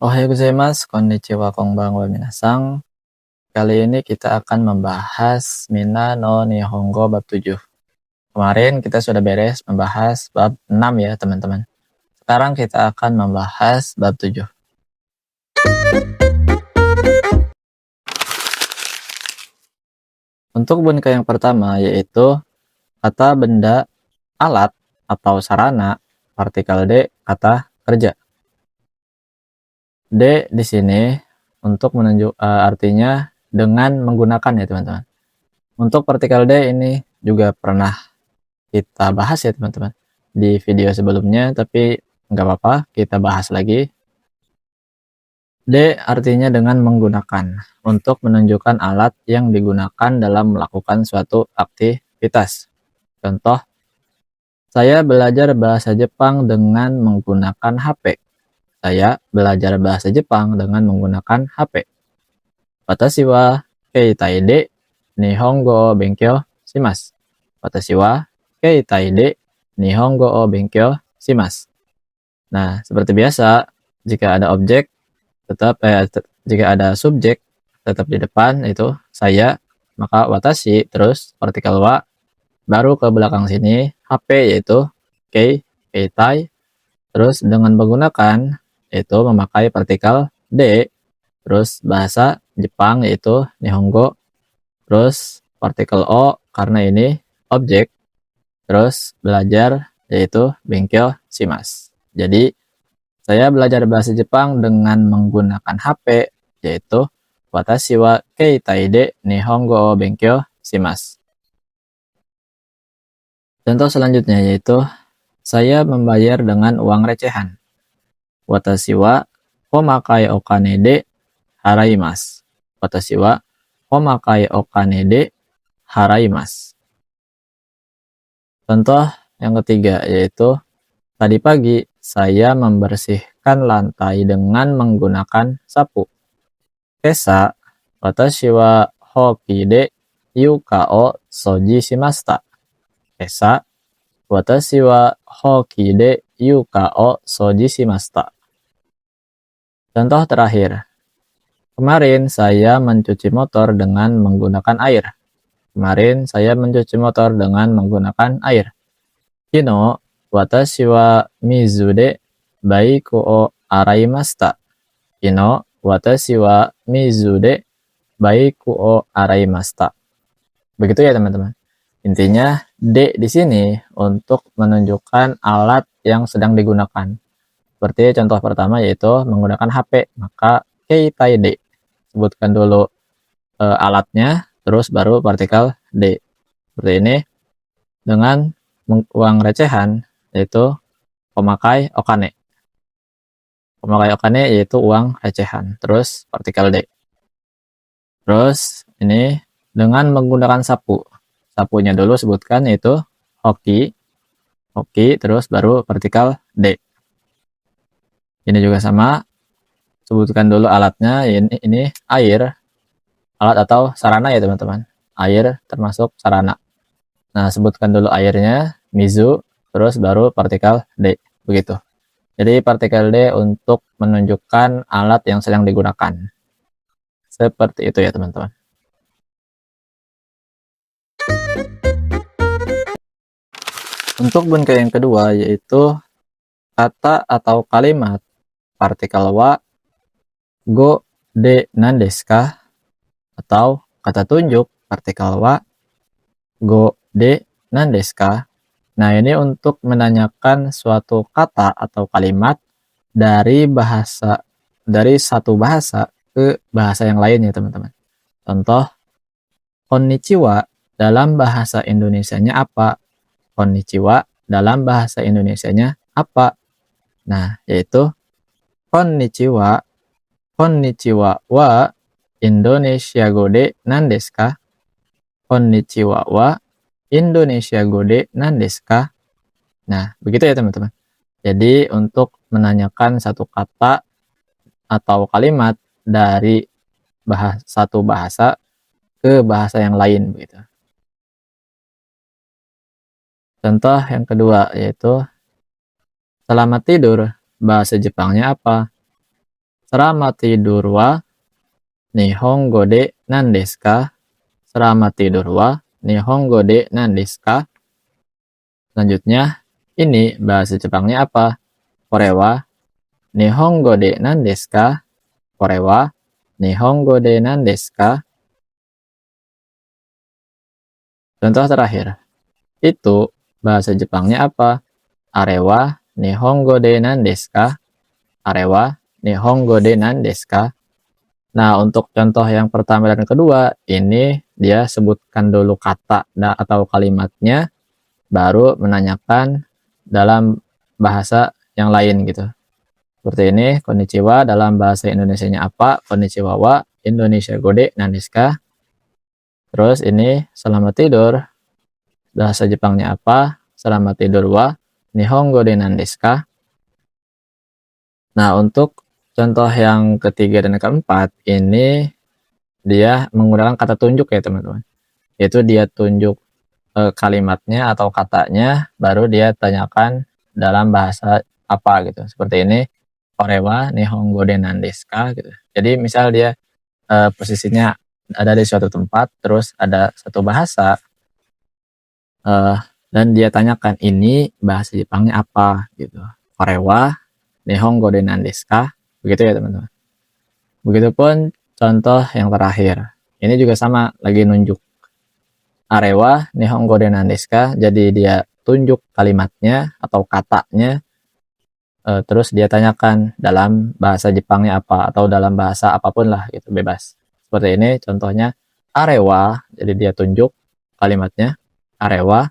Ohayou gozaimasu, konnichiwa, konbanwa, minasang. Kali ini kita akan membahas Mina no Nihongo bab 7. Kemarin kita sudah beres membahas bab 6 ya teman-teman. Sekarang kita akan membahas bab 7. Untuk boneka yang pertama yaitu kata benda, alat, atau sarana, partikel D, kata kerja. D di sini untuk menunjuk artinya dengan menggunakan ya teman-teman. Untuk partikel D ini juga pernah kita bahas ya teman-teman di video sebelumnya, tapi nggak apa-apa, kita bahas lagi. D artinya dengan menggunakan, untuk menunjukkan alat yang digunakan dalam melakukan suatu aktivitas. Contoh, saya belajar bahasa Jepang dengan menggunakan HP. Saya belajar bahasa Jepang dengan menggunakan HP. Watashi wa keitai de nihongo o benkyou shimasu. Watashi wa keitai de nihongo o benkyou shimasu. Nah, seperti biasa, jika ada objek tetap jika ada subjek tetap di depan itu saya, maka watashi terus partikel wa, baru ke belakang sini HP yaitu keitai, terus dengan menggunakan itu memakai partikel D, terus bahasa Jepang yaitu Nihongo, terus partikel O karena ini objek, terus belajar yaitu Benkyou shimasu. Jadi saya belajar bahasa Jepang dengan menggunakan HP yaitu Watashi wa keitai de Nihongo o benkyou shimasu. Contoh selanjutnya yaitu saya membayar dengan uang recehan. Watashi wa komakai okane de haraimasu. Watashi wa komakai okane de haraimasu. Contoh yang ketiga yaitu tadi pagi saya membersihkan lantai dengan menggunakan sapu. Kesa watashi wa hoki de yuka o soji shimashita. Kesa watashi wa hoki de yuka o soji shimashita. Contoh terakhir, kemarin saya mencuci motor dengan menggunakan air. Kemarin saya mencuci motor dengan menggunakan air. Kino watashi wa mizu de baiku o araimashita. Kino watashi wa mizu de baiku o araimashita. Begitu ya teman-teman. Intinya D di sini untuk menunjukkan alat yang sedang digunakan. Seperti contoh pertama yaitu menggunakan HP, maka keitai D. Sebutkan dulu alatnya, terus baru partikel D. Seperti ini. Dengan uang recehan yaitu komakai okane. Komakai okane yaitu uang recehan, terus partikel D. Terus ini dengan menggunakan sapu. Sapunya dulu sebutkan yaitu hoki. Hoki, terus baru partikel D. Ini juga sama, sebutkan dulu alatnya, ini air, alat atau sarana ya teman-teman. Air termasuk sarana. Nah, sebutkan dulu airnya, mizu, terus baru partikel D, begitu. Jadi partikel D untuk menunjukkan alat yang sedang digunakan. Seperti itu ya teman-teman. Untuk boneka yang kedua yaitu kata atau kalimat partikel wa go de nandesu ka, atau kata tunjuk partikel wa go de nandesu ka. Nah, ini untuk menanyakan suatu kata atau kalimat dari satu bahasa ke bahasa yang lain ya teman-teman. Contoh, konnichiwa dalam bahasa Indonesianya apa? Konnichiwa dalam bahasa Indonesianya apa? Nah, yaitu konnichiwa. Konnichiwa wa Indonesia go de nandesu ka? Konnichiwa wa Indonesia go de nandesu ka? Nah, begitu ya teman-teman. Jadi untuk menanyakan satu kata atau kalimat dari satu bahasa ke bahasa yang lain begitu. Contoh yang kedua yaitu selamat tidur, bahasa Jepangnya apa? Selama tidur wa nihongo de nan desu ka? Selama tidur wa nihongo de nan desu ka? Selanjutnya, ini bahasa Jepangnya apa? Kore wa nihongo de nan desu ka? Kore wa nihongo de nan desu ka? Contoh terakhir. Itu bahasa Jepangnya apa? Are wa nihongo de nan desu ka? Are wa nihongo de nan desu ka? Nah, untuk contoh yang pertama dan kedua, ini dia sebutkan dulu kata atau kalimatnya, baru menanyakan dalam bahasa yang lain gitu. Seperti ini, konnichiwa dalam bahasa Indonesianya apa? Konnichiwa wa Indonesia gode nan desu ka? Terus ini selamat tidur, bahasa Jepangnya apa? Selamat tidur wa nihongo de nan desu ka? Nah, untuk contoh yang ketiga dan keempat, ini dia menggunakan kata tunjuk ya teman-teman. Yaitu dia tunjuk kalimatnya atau katanya, baru dia tanyakan dalam bahasa apa gitu. Seperti ini, kore wa nihongo de nan desu ka? Gitu. Jadi misal dia posisinya ada di suatu tempat, terus ada satu bahasa, dan dia tanyakan ini bahasa Jepangnya apa gitu. Kore wa nihongo de nan desu ka? Begitu ya teman-teman. Begitupun contoh yang terakhir. Ini juga sama, lagi nunjuk. Are wa nihongo de nan desu ka? Jadi dia tunjuk kalimatnya atau katanya, terus dia tanyakan dalam bahasa Jepangnya apa, atau dalam bahasa apapun lah gitu, bebas. Seperti ini contohnya, are wa, jadi dia tunjuk kalimatnya, are wa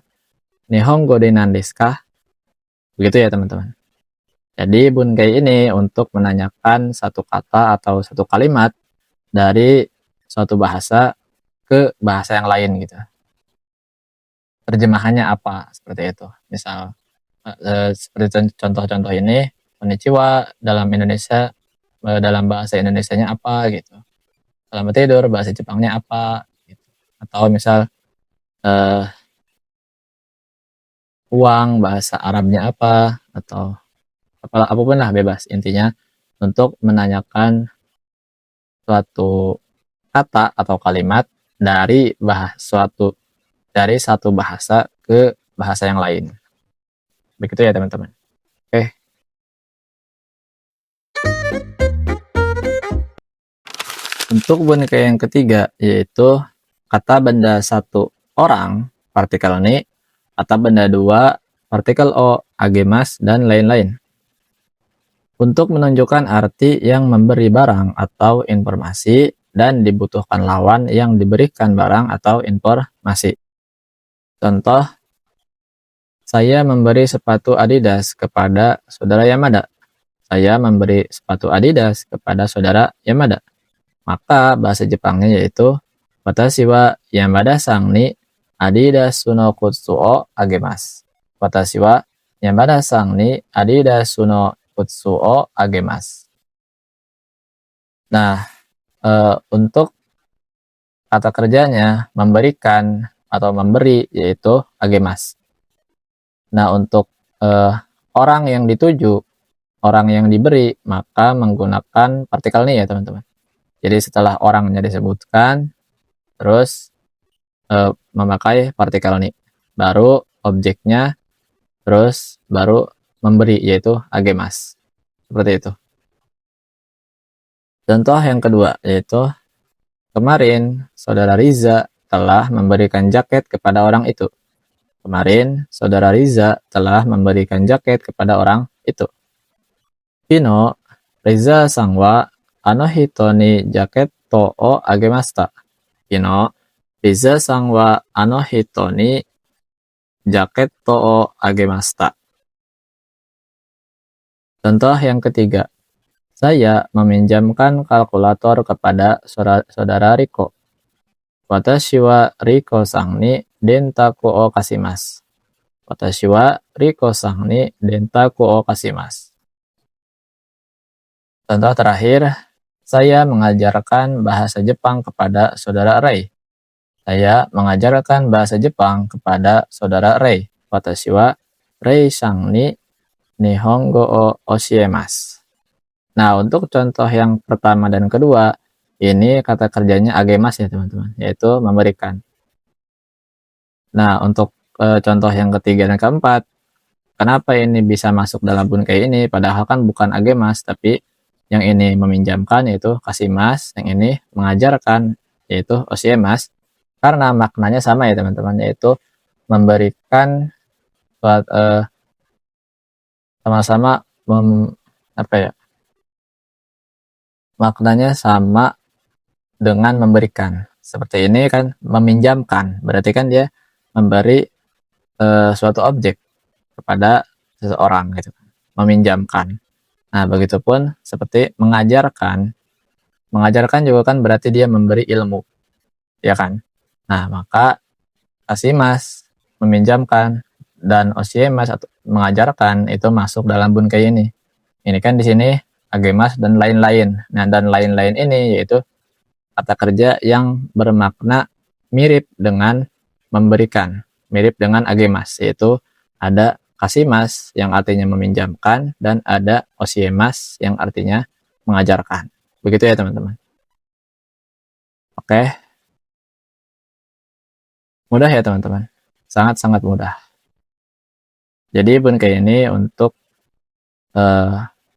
nihongo de nan desu ka? Begitu ya teman-teman. Jadi bunkai ini untuk menanyakan satu kata atau satu kalimat dari suatu bahasa ke bahasa yang lain gitu. Terjemahannya apa, seperti itu. Misal seperti contoh-contoh ini, konnichiwa dalam Indonesia, dalam bahasa Indonesianya apa gitu. Selamat tidur bahasa Jepangnya apa gitu. Atau misal uang bahasa Arabnya apa, atau apapun lah, bebas. Intinya untuk menanyakan suatu kata atau kalimat dari satu bahasa ke bahasa yang lain. Begitu ya teman-teman. Oke. Untuk boneka yang ketiga, yaitu kata benda satu orang, partikel ni, kata benda dua, partikel o, agemas, dan lain-lain. Untuk menunjukkan arti yang memberi barang atau informasi dan dibutuhkan lawan yang diberikan barang atau informasi. Contoh, saya memberi sepatu Adidas kepada saudara Yamada. Saya memberi sepatu Adidas kepada saudara Yamada. Maka bahasa Jepangnya yaitu watashi wa Yamada-san ni Adidas no kutsu o agemasu. Watashi wa Yamada-san ni Adidas no kutsu o agemasu. Nah, untuk kata kerjanya memberikan atau memberi yaitu agemasu. Nah, untuk orang yang dituju, orang yang diberi, maka menggunakan partikel ni ya teman-teman. Jadi setelah orangnya disebutkan, terus memakai partikel ni, baru objeknya, terus baru memberi yaitu agemasu. Seperti itu. Contoh yang kedua yaitu, kemarin saudara Riza telah memberikan jaket kepada orang itu. Kemarin saudara Riza telah memberikan jaket kepada orang itu. Kino Riza-san wa ano hito ni jaketo o agemashita. Kino Riza-san wa ano hito ni jaketo o agemashita. Contoh yang ketiga, saya meminjamkan kalkulator kepada saudara Riko. Watashi wa Riko-san ni dentaku o kashimasu. Watashi wa Riko-san ni dentaku o kashimasu. Contoh terakhir, saya mengajarkan bahasa Jepang kepada saudara Ray. Saya mengajarkan bahasa Jepang kepada saudara Ray. Watashi wa Ray-san ni Nihongo o oshiemasu. Nah, untuk contoh yang pertama dan kedua, ini kata kerjanya agemas ya teman-teman, yaitu memberikan. Nah, untuk contoh yang ketiga dan keempat, kenapa ini bisa masuk dalam bunkai ini? Padahal kan bukan agemas, tapi yang ini meminjamkan yaitu kasimas, yang ini mengajarkan yaitu osiemas. Karena maknanya sama ya teman-teman, yaitu memberikan sama-sama apa ya? Maknanya sama dengan memberikan. Seperti ini kan meminjamkan, berarti kan dia memberi suatu objek kepada seseorang gitu, meminjamkan. Nah, begitupun seperti mengajarkan. Mengajarkan juga kan berarti dia memberi ilmu, ya kan? Nah, maka asimas meminjamkan dan osiemas atau mengajarkan itu masuk dalam bunkai ini. Ini kan di sini agemas dan lain-lain. Nah, dan lain-lain ini yaitu kata kerja yang bermakna mirip dengan memberikan, mirip dengan agemas, yaitu ada kasimas yang artinya meminjamkan dan ada osiemas yang artinya mengajarkan. Begitu ya teman-teman. Oke, mudah ya teman-teman. Sangat-sangat mudah. Jadi bunkai ini untuk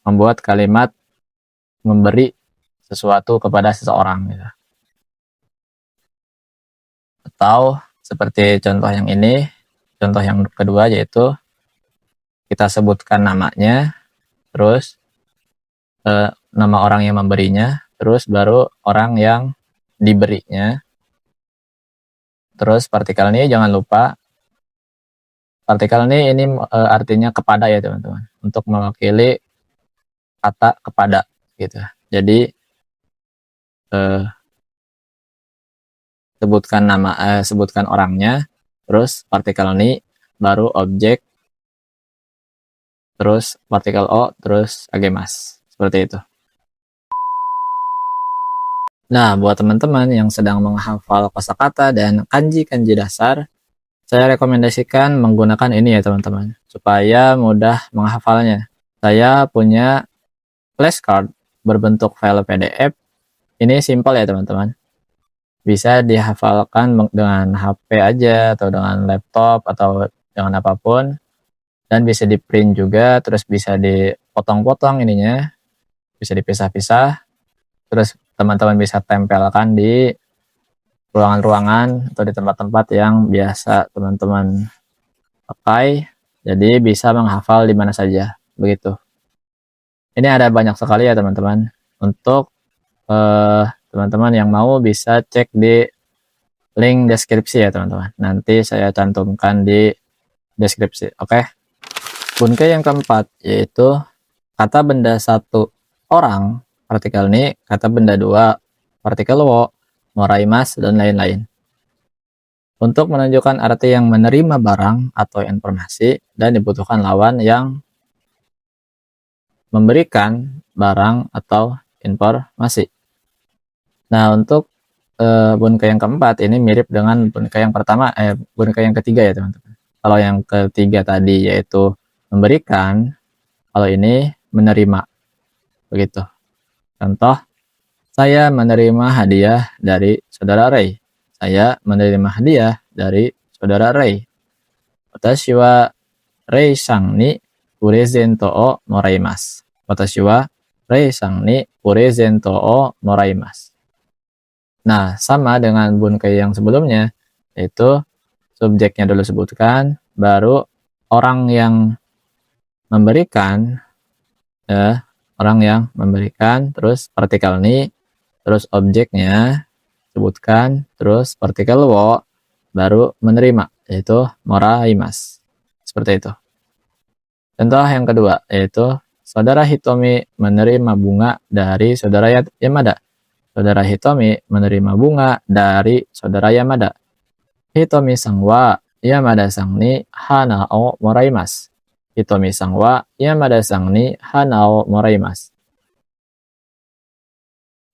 membuat kalimat memberi sesuatu kepada seseorang gitu. Atau seperti contoh yang ini, contoh yang kedua yaitu kita sebutkan namanya, terus nama orang yang memberinya, terus baru orang yang diberinya. Terus partikel ini jangan lupa, partikel ini artinya kepada ya teman-teman, untuk mewakili kata kepada gitu. Jadi sebutkan orangnya, terus partikel ini, baru objek, terus partikel o, terus agemas. Seperti itu. Nah, buat teman-teman yang sedang menghafal kosakata dan kanji-kanji dasar, saya rekomendasikan menggunakan ini ya teman-teman, supaya mudah menghafalnya. Saya punya flashcard berbentuk file PDF. Ini simpel ya teman-teman. Bisa dihafalkan dengan HP aja, atau dengan laptop, atau dengan apapun. Dan bisa di print juga, terus bisa dipotong-potong ininya, bisa dipisah-pisah. Terus teman-teman bisa tempelkan di ruangan-ruangan atau di tempat-tempat yang biasa teman-teman pakai. Jadi bisa menghafal di mana saja, begitu. Ini ada banyak sekali ya teman-teman. Untuk teman-teman yang mau bisa cek di link deskripsi ya teman-teman. Nanti saya cantumkan di deskripsi. Oke. Bunkai yang keempat yaitu kata benda satu orang, partikel ni, kata benda dua, partikel wo, moraimas, dan lain-lain. Untuk menunjukkan arti yang menerima barang atau informasi dan dibutuhkan lawan yang memberikan barang atau informasi. Nah, untuk bunkai yang keempat ini mirip dengan bunkai yang pertama, bunkai yang ketiga ya teman-teman. Kalau yang ketiga tadi yaitu memberikan, kalau ini menerima, begitu. Contoh, saya menerima hadiah dari saudara Ray. Saya menerima hadiah dari saudara Ray. Watashi wa Ray sang ni purezento o moraimasu. Watashi wa Ray sang ni purezento o moraimasu. Nah, sama dengan bunkai yang sebelumnya, yaitu subjeknya dulu sebutkan, baru orang yang memberikan, orang yang memberikan, terus partikel ni, terus objeknya sebutkan, terus partikel wo, baru menerima, yaitu moraimasu. Seperti itu. Contoh yang kedua, yaitu saudara Hitomi menerima bunga dari saudara Yamada. Saudara Hitomi menerima bunga dari saudara Yamada. Hitomi sang wa Yamada sang ni hana o moraimasu. Hitomi sang wa Yamada sang ni hana o moraimasu.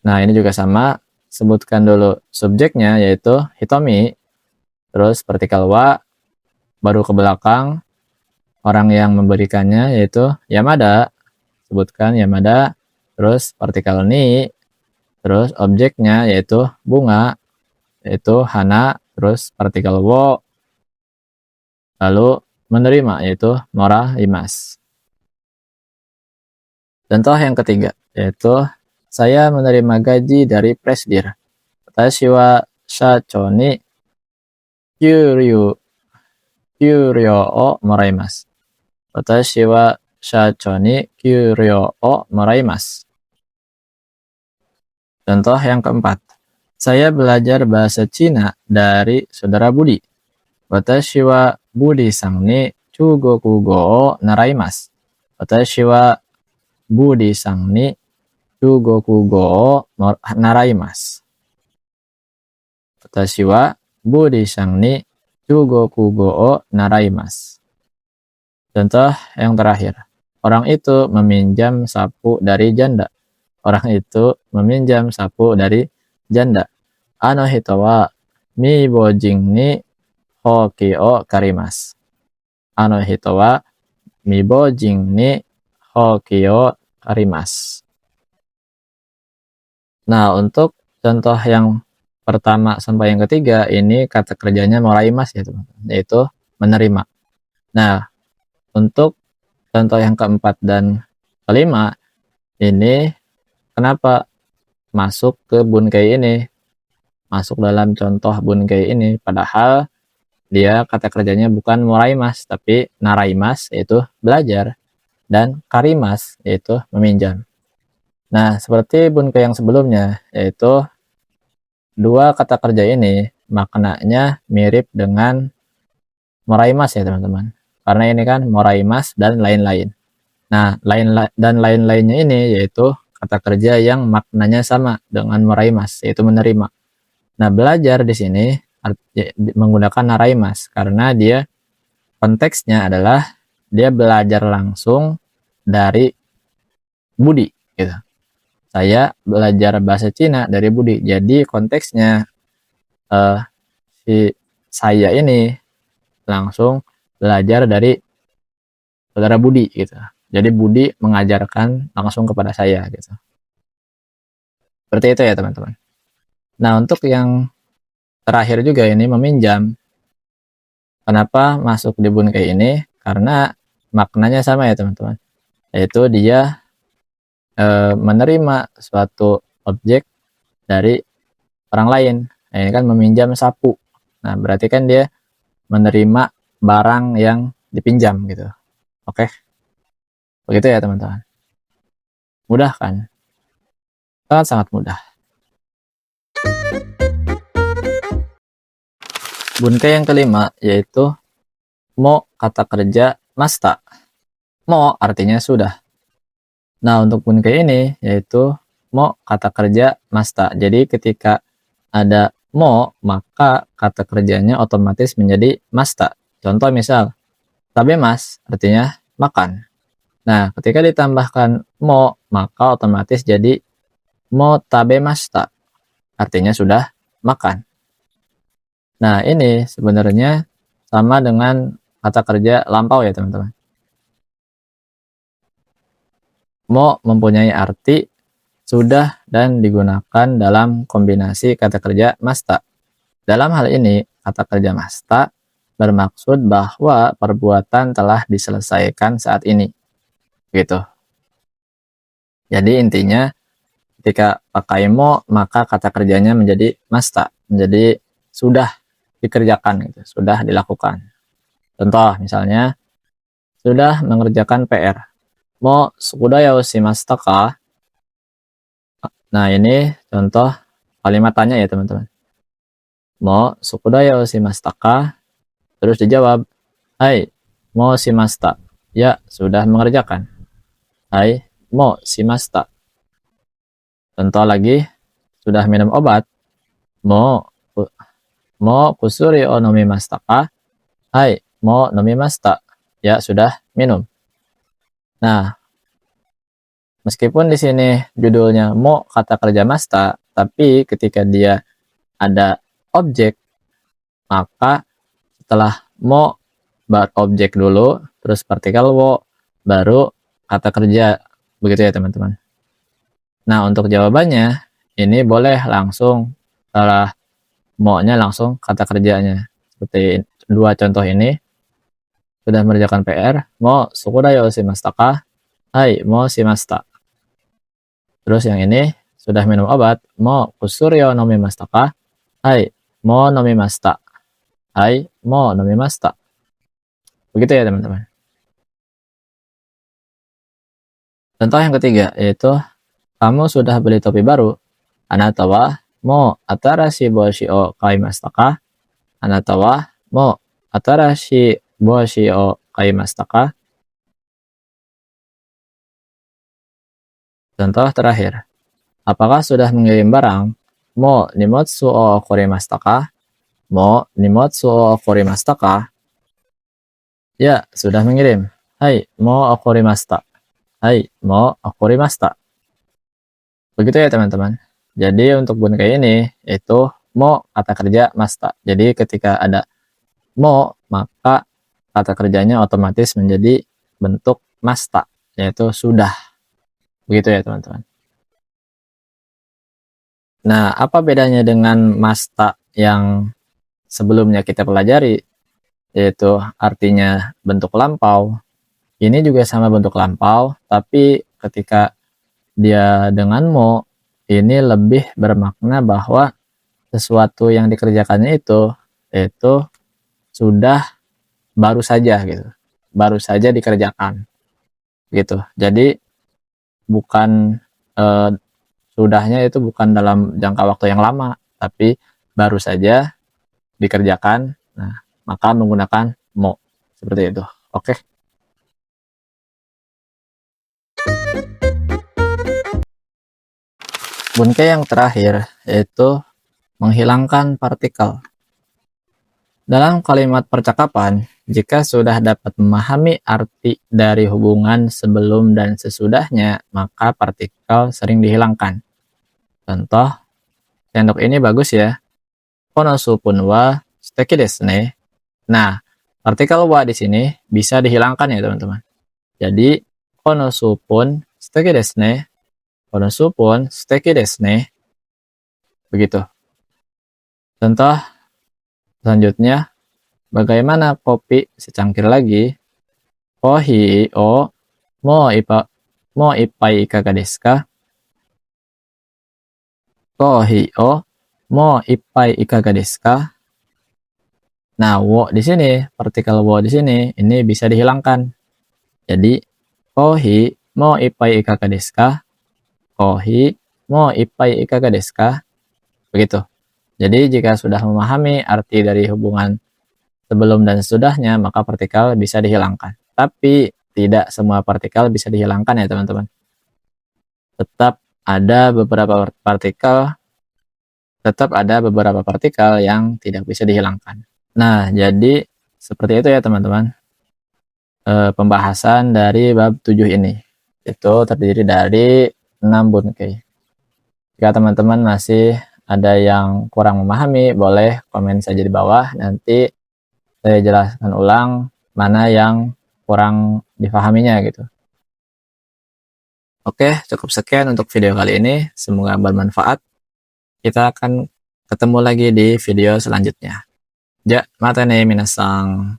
Nah, ini juga sama. Sebutkan dulu subjeknya yaitu Hitomi, terus partikel wa, baru ke belakang orang yang memberikannya yaitu Yamada. Sebutkan Yamada, terus partikel ni, terus objeknya yaitu bunga, yaitu hana, terus partikel wo, lalu menerima yaitu moraimasu. Contoh yang ketiga yaitu saya menerima gaji dari presidir. Watashi wa shacho ni kyuryo o moraimasu. Watashi wa shacho ni kyuryo o moraimasu. Contoh yang keempat. Saya belajar bahasa Cina dari saudara Budi. Watashi wa Budi-san ni chugoku go o naraimasu. Watashi wa Budi-san ni chugoku go o naraimasu. Watashi wa Budi-san ni chugoku go o naraimasu. Contoh yang terakhir. Orang itu meminjam sapu dari janda. Orang itu meminjam sapu dari janda. Ano hito wa mibojin ni hoki o karimasu. Ano hito wa mibojin ni hoki o karimasu. Nah, untuk contoh yang pertama sampai yang ketiga ini kata kerjanya moraimasu ya teman-teman, yaitu menerima. Nah, untuk contoh yang keempat dan kelima ini kenapa masuk ke bunkei ini, masuk dalam contoh bunkei ini, padahal dia kata kerjanya bukan moraimasu tapi naraimasu yaitu belajar, dan karimasu yaitu meminjam. Nah, seperti bunkei yang sebelumnya, yaitu dua kata kerja ini maknanya mirip dengan moraimasu ya teman-teman, karena ini kan moraimasu dan lain-lain. Nah, lain-lainnya ini yaitu kata kerja yang maknanya sama dengan moraimasu, yaitu menerima. Nah, belajar di sini menggunakan naraimasu karena dia konteksnya adalah dia belajar langsung dari Budi gitu. Saya belajar bahasa Cina dari Budi. Jadi konteksnya si saya ini langsung belajar dari saudara Budi gitu. Jadi Budi mengajarkan langsung kepada saya gitu. Seperti itu ya teman-teman. Nah, untuk yang terakhir juga ini meminjam. Kenapa masuk di bunkei ini? Karena maknanya sama ya teman-teman. Yaitu dia menerima suatu objek dari orang lain. Nah, ini kan meminjam sapu. Nah, berarti kan dia menerima barang yang dipinjam gitu. Oke. Begitu ya teman-teman. Mudah kan? Sangat-sangat mudah. Bunkei yang kelima yaitu mo kata kerja masta. Mo artinya sudah. Nah, untuk bunkei ini yaitu mo kata kerja masta. Jadi ketika ada mo, maka kata kerjanya otomatis menjadi masta. Contoh misal, tabemas artinya makan. Nah, ketika ditambahkan mo, maka otomatis jadi mo tabemashita. Artinya sudah makan. Nah, ini sebenarnya sama dengan kata kerja lampau ya teman-teman. Mo mempunyai arti sudah dan digunakan dalam kombinasi kata kerja masta. Dalam hal ini, kata kerja masta bermaksud bahwa perbuatan telah diselesaikan saat ini. Gitu. Jadi intinya ketika pakai mo, maka kata kerjanya menjadi masta, menjadi sudah dikerjakan gitu, sudah dilakukan. Contoh misalnya sudah mengerjakan PR. Mo sukudaya oshimashita ka? Nah, ini contoh kalimat tanya ya teman-teman. Mo sukudaya oshimashita ka? Terus dijawab, hai, mo shimashita. Ya, sudah mengerjakan. Hai, mo shimashita. Contoh lagi, sudah minum obat. Mo kusuri o nomimashita ka? Hai, mo nomimashita. Ya, sudah minum. Nah, meskipun di sini judulnya mo kata kerja masta, tapi ketika dia ada objek, maka setelah mo objek dulu, terus partikel wo, baru kata kerja. Begitu ya teman-teman. Nah, untuk jawabannya, ini boleh langsung setelah mo-nya langsung kata kerjanya. Seperti dua contoh ini, sudah mengerjakan PR, mo sukurayo shimashita ka? Hai, mo shimashita. Terus yang ini, sudah minum obat, mo kusuryo nomimashita ka? Hai, mo nomimashita. Hai, mo nomimashita. Begitu ya teman-teman. Contoh yang ketiga, yaitu kamu sudah beli topi baru. Anata wa mo atarashi boshi o kaimashita ka? Anata wa mo atarashi boshi o kaimashita ka? Contoh terakhir, apakah sudah mengirim barang? Mo nimotsu o okorimashita ka? Mo nimotsu o okorimashita ka? Ya, sudah mengirim. Hai, mo okorimashita. Hai, mo okorimashita. Begitu ya teman-teman. Jadi untuk bunkai ini itu mo kata kerja masta. Jadi ketika ada mo maka kata kerjanya otomatis menjadi bentuk masta, yaitu sudah. Begitu ya teman-teman. Nah, apa bedanya dengan masta yang sebelumnya kita pelajari, yaitu artinya bentuk lampau. Ini juga sama bentuk lampau, tapi ketika dia dengan mo, ini lebih bermakna bahwa sesuatu yang dikerjakannya itu sudah baru saja gitu, baru saja dikerjakan gitu. Jadi bukan sudahnya itu bukan dalam jangka waktu yang lama, tapi baru saja dikerjakan. Nah, maka menggunakan mo seperti itu. Oke. Bunkai yang terakhir yaitu menghilangkan partikel. Dalam kalimat percakapan, jika sudah dapat memahami arti dari hubungan sebelum dan sesudahnya, maka partikel sering dihilangkan. Contoh, sendok ini bagus ya. Konosupun wa suteki desu ne. Nah, partikel wa di sini bisa dihilangkan ya teman-teman. Jadi, konosupun suteki desu ne. Konosupun suteki desu ne. Begitu. Contoh selanjutnya, bagaimana kopi secangkir lagi? Kohi o mo ippai ikaga desu ka? Kohi o mo ippai ikaga desu ka? Nah, wo di sini, partikel wo di sini, ini bisa dihilangkan. Jadi, kohi mo ippai ikaga desu ka? Kohi mo ippai ikaga desu ka? Begitu. Jadi, jika sudah memahami arti dari hubungan sebelum dan sesudahnya, maka partikel bisa dihilangkan. Tapi tidak semua partikel bisa dihilangkan ya teman-teman. Tetap ada beberapa partikel yang tidak bisa dihilangkan. Nah, jadi seperti itu ya teman-teman. Pembahasan dari bab 7 ini. Itu terdiri dari 6 bunkai. Jika teman-teman masih ada yang kurang memahami, boleh komen saja di bawah. Nanti saya jelaskan ulang mana yang kurang difahaminya gitu. Oke, cukup sekian untuk video kali ini. Semoga bermanfaat. Kita akan ketemu lagi di video selanjutnya. Ja, mata ne minasang.